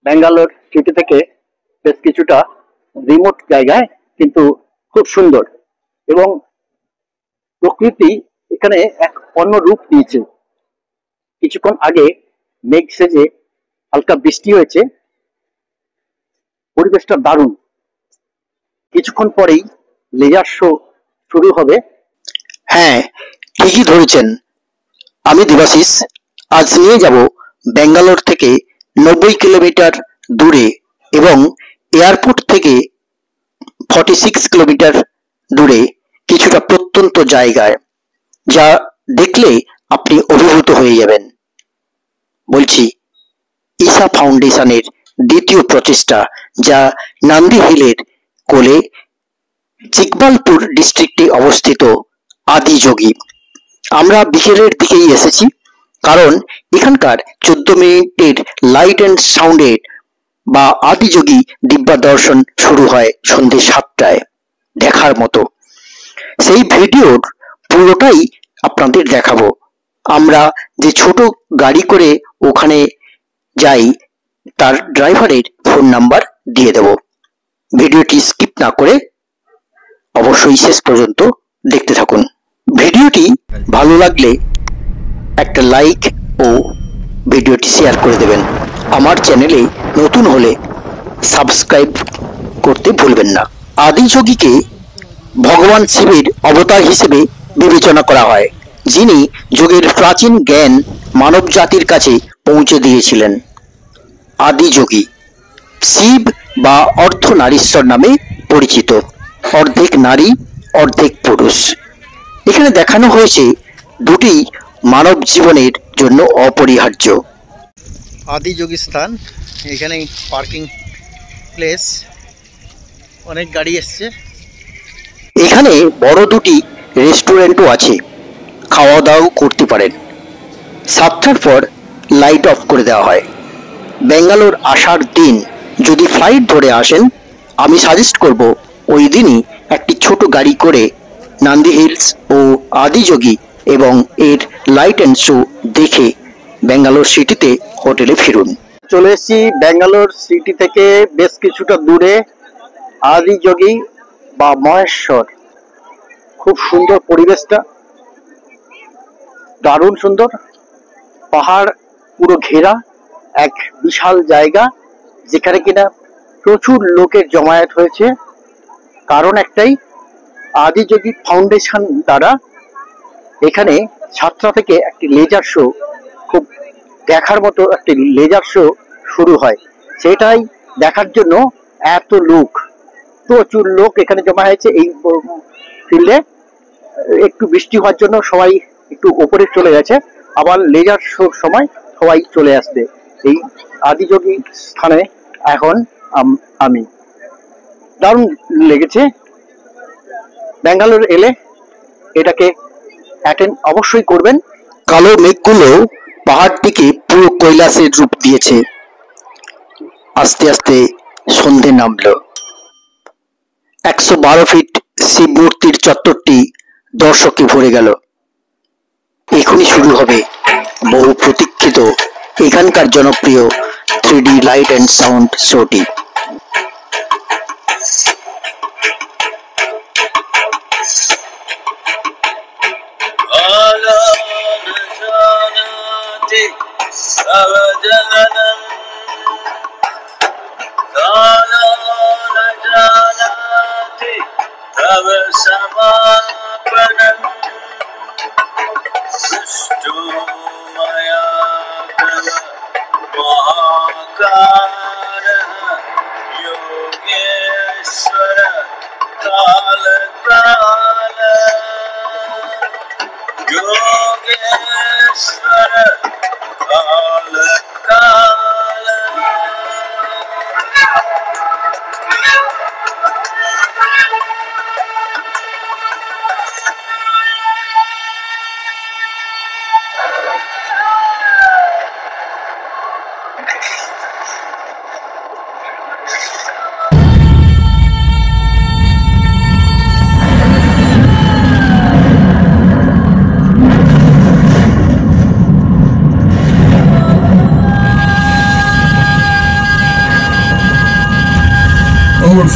Bangalore city থেকে বেশ কিছুটা রিমোট জায়গায়, কিন্তু খুব সুন্দর এবং প্রকৃতি এখানে এক অন্য রূপ দিয়েছে। কিছুক্ষণ আগে মেঘ সেজে হালকা বৃষ্টি হয়েছে, পরিবেশটা দারুণ। কিছুক্ষণ পরেই লেজার শো শুরু হবে। হ্যাঁ, ঠিকই ধরেছেন। আমি দেবাশিস। আজ নিয়ে যাব ব্যাঙ্গালোর থেকে 90 কিলোমিটার দূরে এবং এয়ারপোর্ট থেকে 46 কিলোমিটার দূরে কিছুটা প্রত্যন্ত জায়গায়, যা দেখলে আপনি অভিভূত হয়ে যাবেন। বলছি, ঈশা ফাউন্ডেশনের দ্বিতীয় প্রচেষ্টা, যা নান্দি হিলের কোলে চিকবালপুর ডিস্ট্রিক্টে অবস্থিত আদিযোগী। আমরা বিকেলের দিকেই এসেছি, কারণ এখানকার 14 মিনিটের লাইট অ্যান্ড সাউন্ডের বা আদিযোগী দিব্যা দর্শন শুরু হয় সন্ধ্যে 7টায়। দেখার মতো। সেই ভিডিওর পুরোটাই আপনাদের দেখাবো। আমরা যে ছোট গাড়ি করে ওখানে যাই, তার ড্রাইভারের ফোন নাম্বার দিয়ে দেব। ভিডিওটি স্কিপ না করে অবশ্যই শেষ পর্যন্ত দেখতে থাকুন। ভিডিওটি ভালো লাগলে একটা লাইক ও ভিডিওটি শেয়ার করে দেবেন। আমার চ্যানেলে নতুন হলে সাবস্ক্রাইব করতে ভুলবেন না। আদিযোগীকে ভগবান শিবের অবতার হিসেবে বিবেচনা করা হয়, যিনি যোগের প্রাচীন জ্ঞান মানব জাতির কাছে পৌঁছে দিয়েছিলেন। আদিযোগী শিব বা অর্ধনারীশ্বর নামে পরিচিত, অর্ধেক নারী অর্ধেক পুরুষ। এখানে দেখানো হয়েছে দুটি মানব জীবনের জন্য অপরিহার্য। আদিযোগী স্থান, এখানে পার্কিং প্লেস, অনেক গাড়ি এসছে। এখানে বড় দুটি রেস্টুরেন্টও আছে, খাওয়া দাওয়াও করতে পারেন। 7টার পর লাইট অফ করে দেওয়া হয়। ব্যাঙ্গালোর আসার দিন যদি ফ্লাইট ধরে আসেন, আমি সাজেস্ট করব ওই দিনই একটি ছোট গাড়ি করে নান্দি হিলস ও আদিযোগী এবং এর লাইট অ্যান্ড শো দেখে ব্যাঙ্গালোর সিটিতে হোটেলে ফিরুন। চলে এসেছি ব্যাঙ্গালোর সিটি থেকে বেশ কিছুটা দূরে আদিযোগী বা মহেশ্বর। খুব সুন্দর পরিবেশটা, দারুণ সুন্দর। পাহাড় পুরো ঘেরা এক বিশাল জায়গা, যেখানে কিনা প্রচুর লোকের জমায়েত হয়েছে। কারণ একটাই, আদিযোগী ফাউন্ডেশন দ্বারা এখানে 7টা থেকে একটি লেজার শো, খুব দেখার মতো একটি লেজার শো শুরু হয়। সেটাই দেখার জন্য এত লোক, প্রচুর লোক এখানে জমা হয়েছে এই ফিল্ডে। একটু বৃষ্টি হওয়ার জন্য সবাই একটু ওপরে চলে গেছে, আবার লেজার শোর সময় সবাই চলে আসবে এই আদিযোগী স্থানে। এখন আমি দারুণ লেগেছে। ব্যাঙ্গালোর এলে এটাকে অ্যাটেন্ড অবশ্যই করবেন। কালো মেঘগুলো পাহাড়টিকে পুরো কৈলাসের রূপ দিয়েছে। আস্তে আস্তে সন্ধে নামলো। 112 ফিট শিব মূর্তির চত্বরটি দর্শকে ভরে গেল। এখনই শুরু হবে বহু প্রতীক্ষিত এখানকার জনপ্রিয় 3D লাইট অ্যান্ড সাউন্ড শোটি।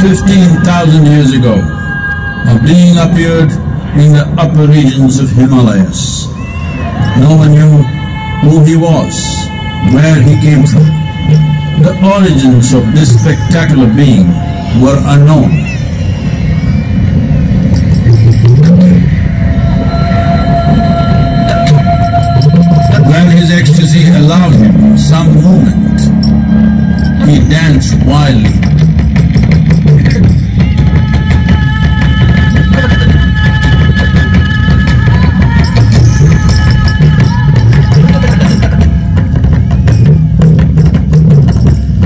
15,000 years ago, a being appeared in the upper regions of Himalayas. No one knew who he was, where he came from. The origins of this spectacular being were unknown. When his ecstasy allowed him some movement, he danced wildly.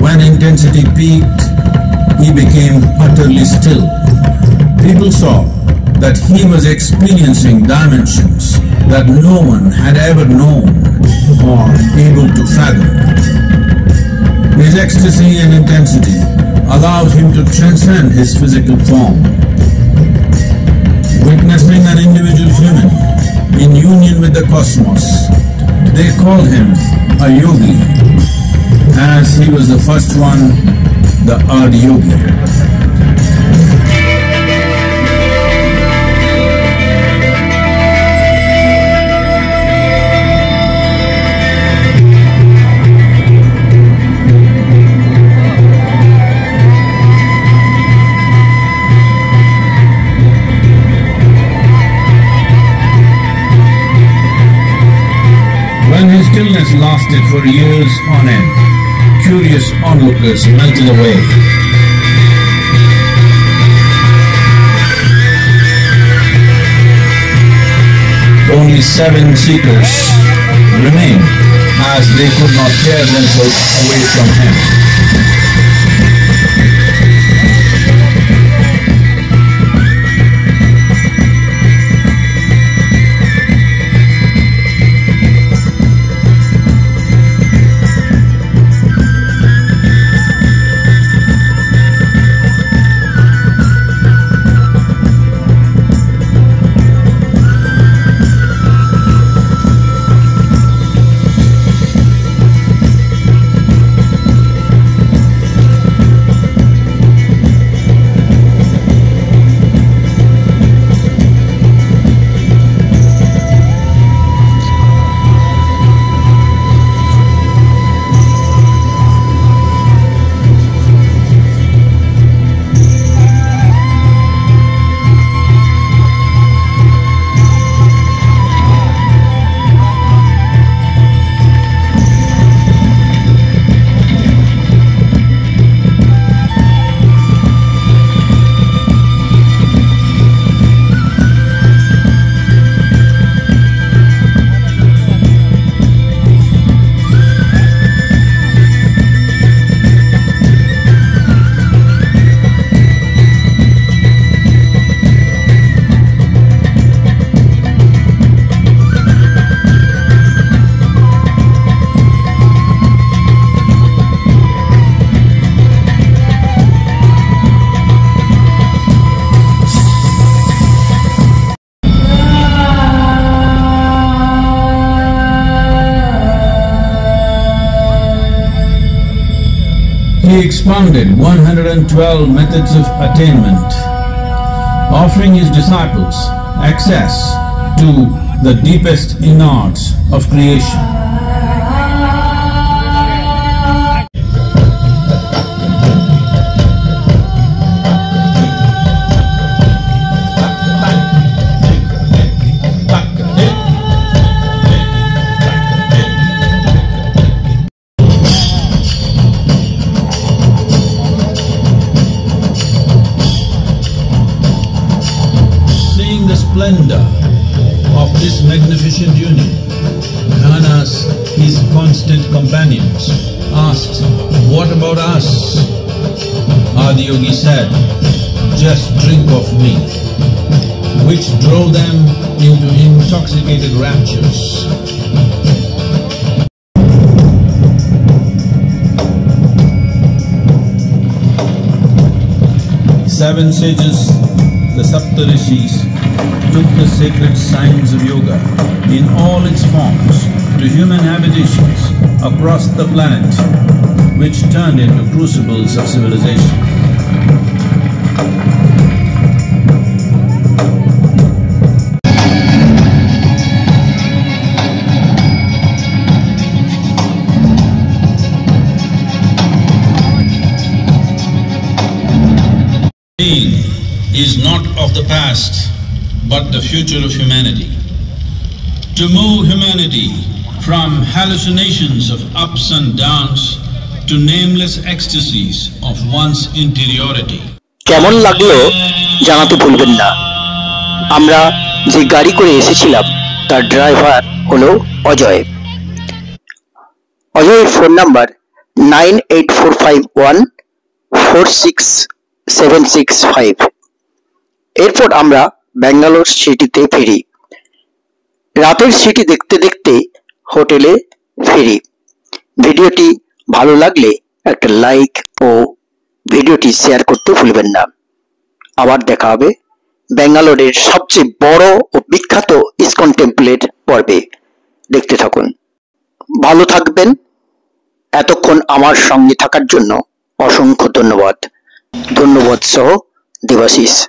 When intensity peaked, he became utterly still. People saw that he was experiencing dimensions that no one had ever known or able to fathom. His ecstasy and intensity allowed him to transcend his physical form. Witnessing an individual human in union with the cosmos, they called him a yogi, as he was the first one, the Adi Yogi. When his stillness lasted for years on end, curious onlookers melted away. Only 7 seekers remained, as they could not tear themselves away from him. He expounded 112 methods of attainment, offering his disciples access to the deepest innards of creation. Splendor of this magnificent union, Manas, his constant companions, asked, "What about us?" Adi Yogi said, "Just drink of me," which drove them into intoxicated raptures. Seven sages, the Saptarishis, took the sacred science of yoga in all its forms to human habitations across the planet, which turned into crucibles of civilization. is not of the past, but the future of humanity. To move humanity from hallucinations of ups and downs to nameless ecstasies of one's interiority. কেমন লাগলো জানাতে ভুলবেন না। আমরা যে গাড়ি করে এসেছিলাম তার ড্রাইভার হলো অজয়। অজয়ের phone number 9845146765। এরপর আমরা ব্যাঙ্গালোর সিটিতে ফিরি। রাতের সিটি দেখতে দেখতে হোটেলে ফিরি। ভিডিওটি ভালো লাগলে একটা লাইক ও ভিডিওটি শেয়ার করতে ভুলবেন না। আবার দেখা হবে ব্যাঙ্গালোরের সবচেয়ে বড় ও বিখ্যাত ইসকন টেম্পলের পর্বে। দেখতে থাকুন। ভালো থাকবেন। এতক্ষণ আমার সঙ্গে থাকার জন্য অসংখ্য ধন্যবাদ। ধন্যবাদ সহ দেবাশিস।